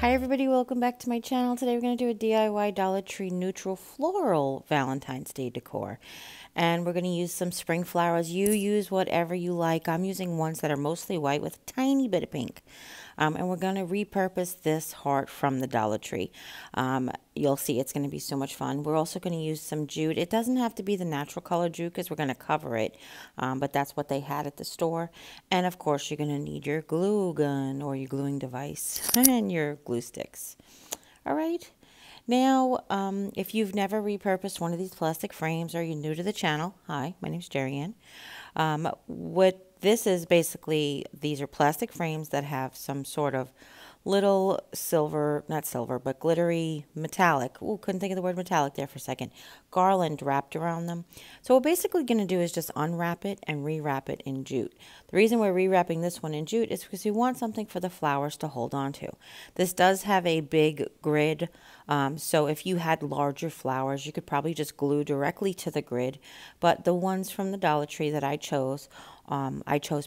Hi everybody, welcome back to my channel. Today we're going to do a DIY Dollar Tree neutral floral Valentine's Day decor. And we're going to use some spring flowers. You use whatever you like. I'm using ones that are mostly white with a tiny bit of pink. And we're going to repurpose this heart from the Dollar Tree. You'll see it's going to be so much fun. We're also going to use some jute. It doesn't have to be the natural color jute because we're going to cover it. But that's what they had at the store. And of course, you're going to need your glue gun or your gluing device and your glue sticks. All right. Now, if you've never repurposed one of these plastic frames or you're new to the channel, hi, my name's Jeri-Ann. What this is basically, these are plastic frames that have some sort of little silver, not silver, but glittery metallic. Ooh, couldn't think of the word metallic there for a second. Garland wrapped around them. So what we're basically going to do is just unwrap it and rewrap it in jute. The reason we're rewrapping this one in jute is because we want something for the flowers to hold on to. This does have a big grid, so if you had larger flowers, you could probably just glue directly to the grid. But the ones from the Dollar Tree that I chose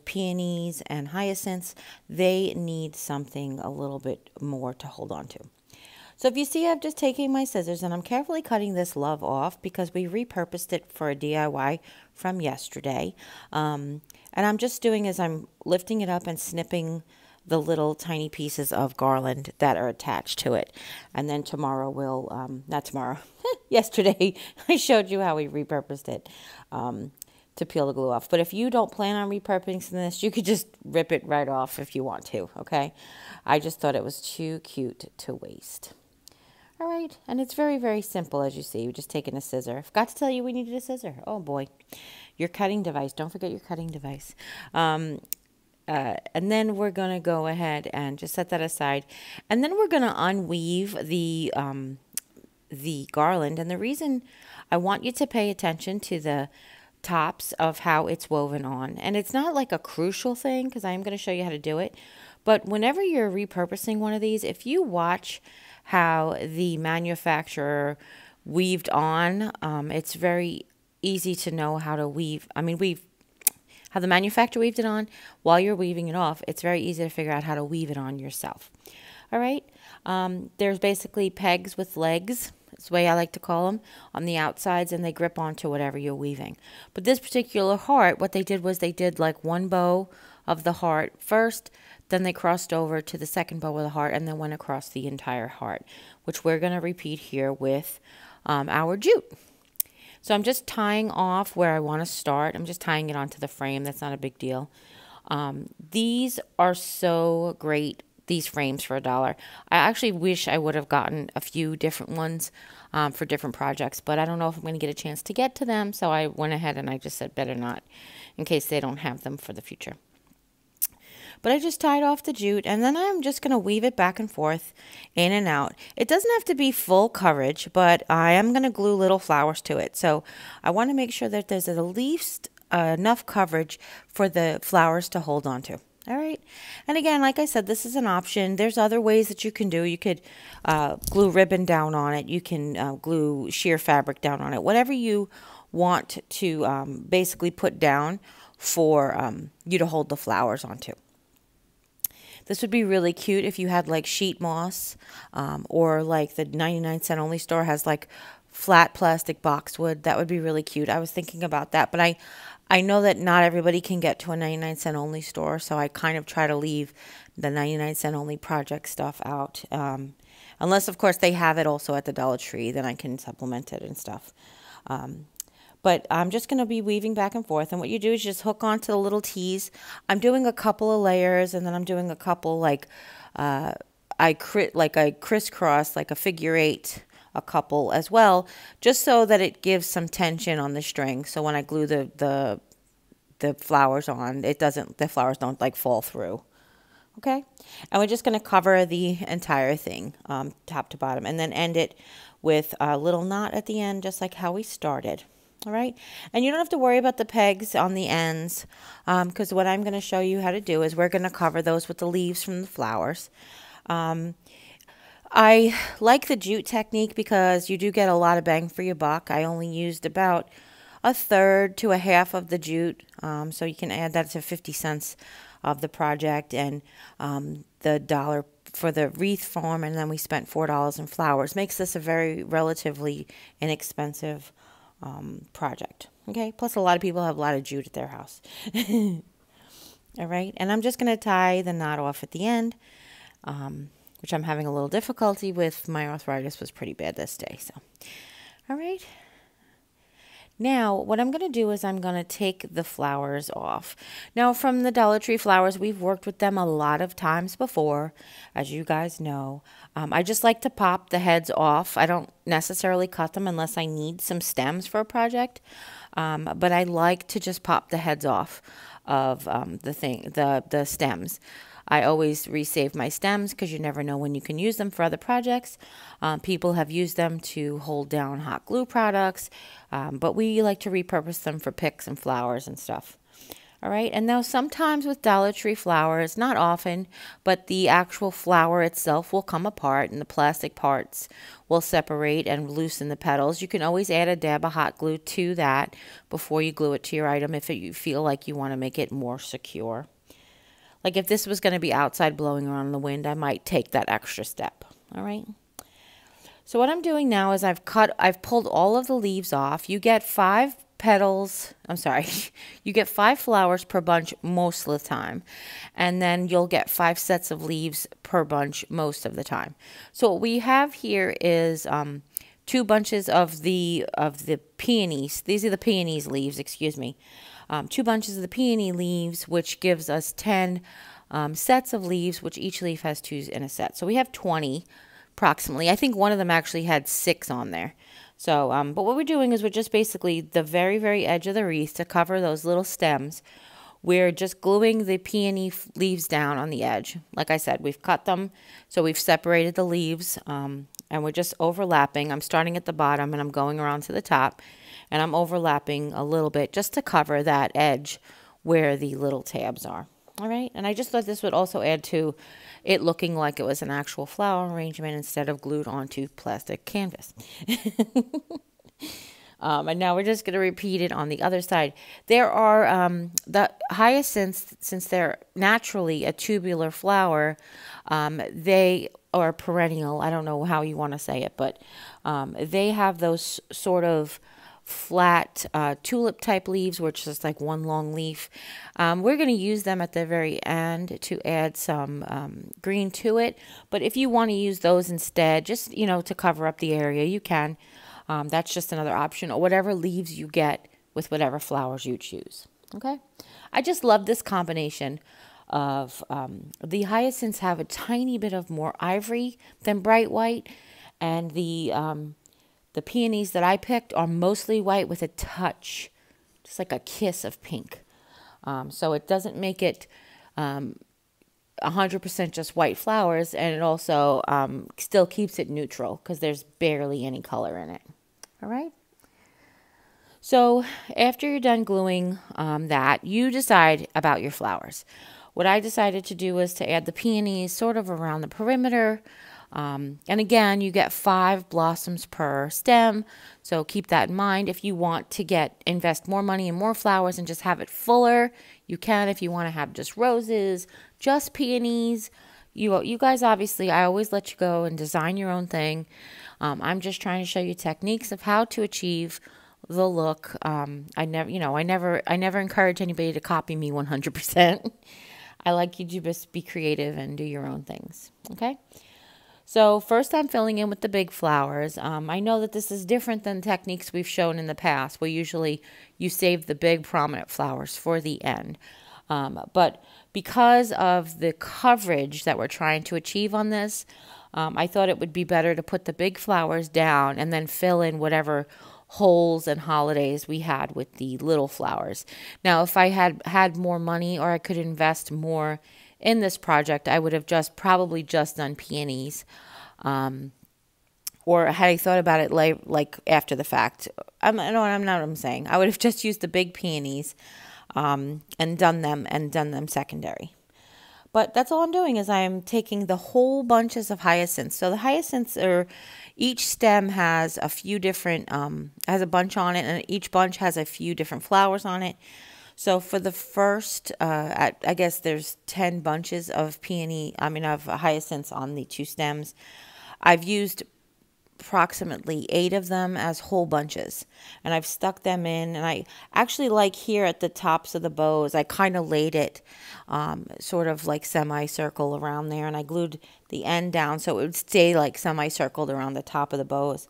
peonies and hyacinths. They need something a little bit more to hold on to. So if you see, I've just taken my scissors and I'm carefully cutting this love off because we repurposed it for a DIY from yesterday. And I'm just doing is I'm lifting it up and snipping the little tiny pieces of garland that are attached to it. And then tomorrow we'll, not tomorrow, yesterday I showed you how we repurposed it. To peel the glue off. But if you don't plan on repurposing this, you could just rip it right off if you want to, okay? I just thought it was too cute to waste. All right, and it's very, very simple, as you see. We're just taking a scissor. I forgot to tell you we needed a scissor. Oh, boy. Your cutting device. Don't forget your cutting device. And then we're going to go ahead and just set that aside. And then we're going to unweave the garland. And the reason I want you to pay attention to the tops of how it's woven on, and it's not like a crucial thing because I'm going to show you how to do it, but whenever you're repurposing one of these, if you watch how the manufacturer weaved on, it's very easy to know how to weave. How the manufacturer weaved it on while you're weaving it off. It's very easy to figure out how to weave it on yourself. All right, there's basically pegs with legs. That's the way I like to call them, on the outsides, and they grip onto whatever you're weaving. But this particular heart, what they did was they did like one bow of the heart first, then they crossed over to the second bow of the heart, and then went across the entire heart, which we're going to repeat here with our jute. So I'm just tying off where I want to start. I'm just tying it onto the frame. That's not a big deal. These are so great. These frames for $1. I actually wish I would have gotten a few different ones for different projects, but I don't know if I'm going to get a chance to get to them, so I went ahead and I just said better not in case they don't have them for the future. But I just tied off the jute, and then I'm just going to weave it back and forth, in and out. It doesn't have to be full coverage, but I am going to glue little flowers to it, so I want to make sure that there's at least enough coverage for the flowers to hold on to. All right. And again, like I said, this is an option. There's other ways that you can do. You could glue ribbon down on it. You can glue sheer fabric down on it. Whatever you want to basically put down for you to hold the flowers onto. This would be really cute if you had like sheet moss or like the 99-cent only store has like flat plastic boxwood. That would be really cute. I was thinking about that, but I know that not everybody can get to a 99-cent only store, so I kind of try to leave the 99-cent only project stuff out. Unless, of course, they have it also at the Dollar Tree, then I can supplement it and stuff. But I'm just going to be weaving back and forth, and what you do is just hook onto the little tees. I'm doing a couple of layers, and then I'm doing a couple like I crisscross, like a figure eight, a couple as well, just so that it gives some tension on the string. So when I glue the flowers on, the flowers don't like fall through. Okay, and we're just going to cover the entire thing, top to bottom, and then end it with a little knot at the end, just like how we started. All right, and you don't have to worry about the pegs on the ends, because what I'm going to show you how to do is we're going to cover those with the leaves from the flowers. I like the jute technique because you do get a lot of bang for your buck. I only used about a third to a half of the jute, so you can add that to 50 cents of the project, and the dollar for the wreath form, and then we spent $4 in flowers. Makes this a very relatively inexpensive project. Okay, plus a lot of people have a lot of jute at their house. All right, and I'm just going to tie the knot off at the end, which I'm having a little difficulty with. My arthritis was pretty bad this day. So, all right. Now, what I'm going to do is I'm going to take the flowers off. Now, from the Dollar Tree flowers, we've worked with them a lot of times before, as you guys know. I just like to pop the heads off. I don't necessarily cut them unless I need some stems for a project, but I like to just pop the heads off of the stems. I always resave my stems because you never know when you can use them for other projects. People have used them to hold down hot glue products, but we like to repurpose them for picks and flowers and stuff. All right, and now sometimes with Dollar Tree flowers, not often, but the actual flower itself will come apart and the plastic parts will separate and loosen the petals. You can always add a dab of hot glue to that before you glue it to your item if you feel like you want to make it more secure. Like if this was going to be outside blowing around in the wind, I might take that extra step. All right. So what I'm doing now is I've pulled all of the leaves off. You get 5 petals. I'm sorry. You get 5 flowers per bunch most of the time. And then you'll get 5 sets of leaves per bunch most of the time. So what we have here is 2 bunches of the peonies. These are the peonies leaves, excuse me. 2 bunches of the peony leaves, which gives us 10 sets of leaves, which each leaf has 2 in a set. So we have 20 approximately. I think one of them actually had 6 on there. So, but what we're doing is we're just basically the very, very edge of the wreath to cover those little stems. We're just gluing the peony leaves down on the edge. Like I said, we've cut them, so we've separated the leaves, and we're just overlapping. I'm starting at the bottom and I'm going around to the top, and I'm overlapping a little bit just to cover that edge where the little tabs are. All right, and I just thought this would also add to it looking like it was an actual flower arrangement instead of glued onto plastic canvas. And now we're just going to repeat it on the other side. There are the hyacinths, since they're naturally a tubular flower, they are perennial. I don't know how you want to say it, but they have those sort of flat tulip type leaves, which is just like one long leaf. We're going to use them at the very end to add some green to it, but if you want to use those instead, just to cover up the area, you can. That's just another option, or whatever leaves you get with whatever flowers you choose. Okay, I just love this combination of the hyacinths have a tiny bit of more ivory than bright white, and the peonies that I picked are mostly white with a touch, just like a kiss of pink. So it doesn't make it 100% just white flowers, and it also still keeps it neutral because there's barely any color in it. All right. So after you're done gluing that, you decide about your flowers. What I decided to do was to add the peonies sort of around the perimeter. And again, you get 5 blossoms per stem, so keep that in mind. If you want to invest more money in more flowers and just have it fuller, you can. If you want to have just roses, just peonies, you guys, obviously, I always let you go and design your own thing. I'm just trying to show you techniques of how to achieve the look. I never encourage anybody to copy me 100%. I like you to just be creative and do your own things. Okay. So first I'm filling in with the big flowers. I know that this is different than techniques we've shown in the past, where usually you save the big prominent flowers for the end. But because of the coverage that we're trying to achieve on this, I thought it would be better to put the big flowers down and then fill in whatever holes and holidays we had with the little flowers. Now, if I had more money, or I could invest more in this project, I would have probably just done peonies. Or had I thought about it like after the fact, I'm not what I'm saying. I would have just used the big peonies and done them secondary. But that's all I'm doing, is I'm taking the whole bunches of hyacinths. So the hyacinths each stem has a few different, has a bunch on it, and each bunch has a few different flowers on it. So for the first, I guess there's 10 bunches of peony, of hyacinths on the 2 stems. I've used approximately 8 of them as whole bunches, and I've stuck them in. And I actually like here at the tops of the bows, I kind of laid it sort of like semicircle around there, and I glued the end down so it would stay like semicircled around the top of the bows.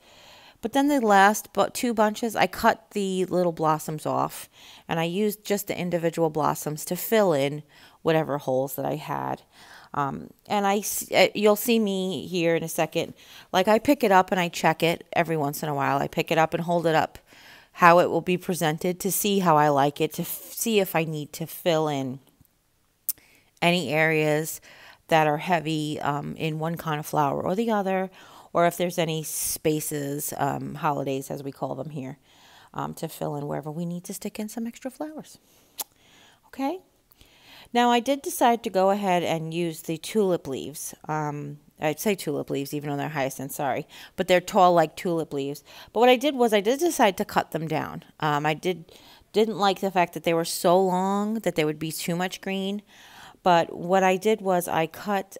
But then the last 2 bunches, I cut the little blossoms off, and I used just the individual blossoms to fill in whatever holes that I had. And you'll see me here in a second. Like, I pick it up and I check it every once in a while. I pick it up and hold it up, how it will be presented, to see how I like it, to see if I need to fill in any areas that are heavy in one kind of flower or the other, or if there's any spaces, holidays as we call them here, to fill in wherever we need to stick in some extra flowers. Okay. Now, I did decide to go ahead and use the tulip leaves. I'd say tulip leaves, even though they're hyacinth, sorry. But they're tall like tulip leaves. But what I did was I did decide to cut them down. I didn't like the fact that they were so long that they would be too much green. But what I did was I cut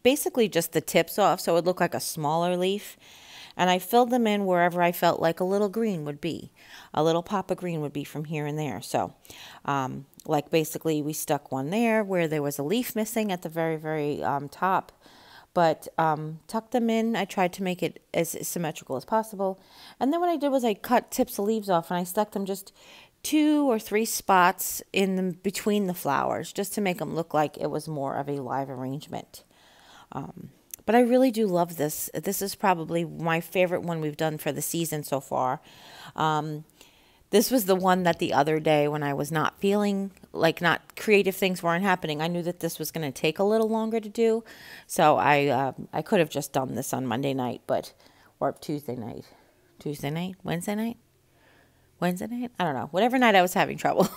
basically just the tips off so it would look like a smaller leaf. And I filled them in wherever I felt like a little green would be. A little pop of green would be from here and there. So, like basically we stuck one there where there was a leaf missing at the very, very top. But tucked them in. I tried to make it as symmetrical as possible. And then what I did was I cut tips of leaves off and I stuck them just 2 or 3 spots in between the flowers, just to make them look like it was more of a live arrangement. But I really do love this. This is probably my favorite one we've done for the season so far. This was the one that the other day when I was not feeling like, not creative things weren't happening, I knew that this was going to take a little longer to do. So I could have just done this on Monday night, or Tuesday night, Wednesday night. I don't know. Whatever night I was having trouble.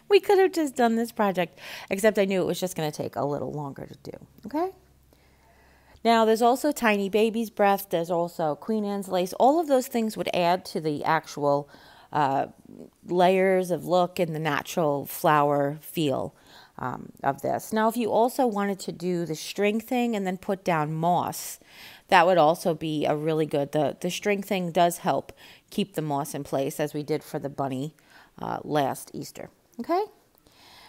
We could have just done this project, except I knew it was just going to take a little longer to do. Okay? Now, there's also Tiny Baby's Breath. There's also Queen Anne's Lace. All of those things would add to the actual layers of look and the natural flower feel of this. Now, if you also wanted to do the string thing and then put down moss, that would also be a really good. The string thing does help keep the moss in place, as we did for the bunny last Easter. Okay?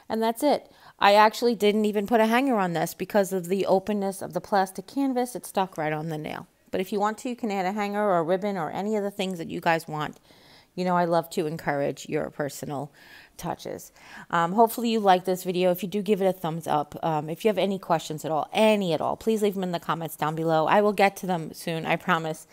And that's it. I actually didn't even put a hanger on this because of the openness of the plastic canvas. It stuck right on the nail. But if you want to, you can add a hanger or a ribbon or any of the things that you guys want. You know, I love to encourage your personal touches. Hopefully you like this video. If you do, give it a thumbs up. If you have any questions at all, please leave them in the comments down below. I will get to them soon, I promise.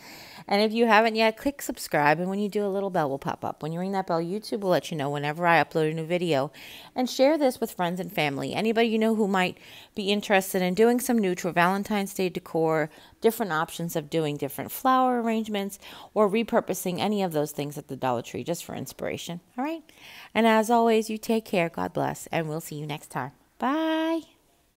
And if you haven't yet, click subscribe, and when you do, a little bell will pop up. When you ring that bell, YouTube will let you know whenever I upload a new video. And share this with friends and family. Anybody you know who might be interested in doing some neutral Valentine's Day decor, different options of doing different flower arrangements, or repurposing any of those things at the Dollar Tree, just for inspiration. All right? And as always, you take care, God bless, and we'll see you next time. Bye.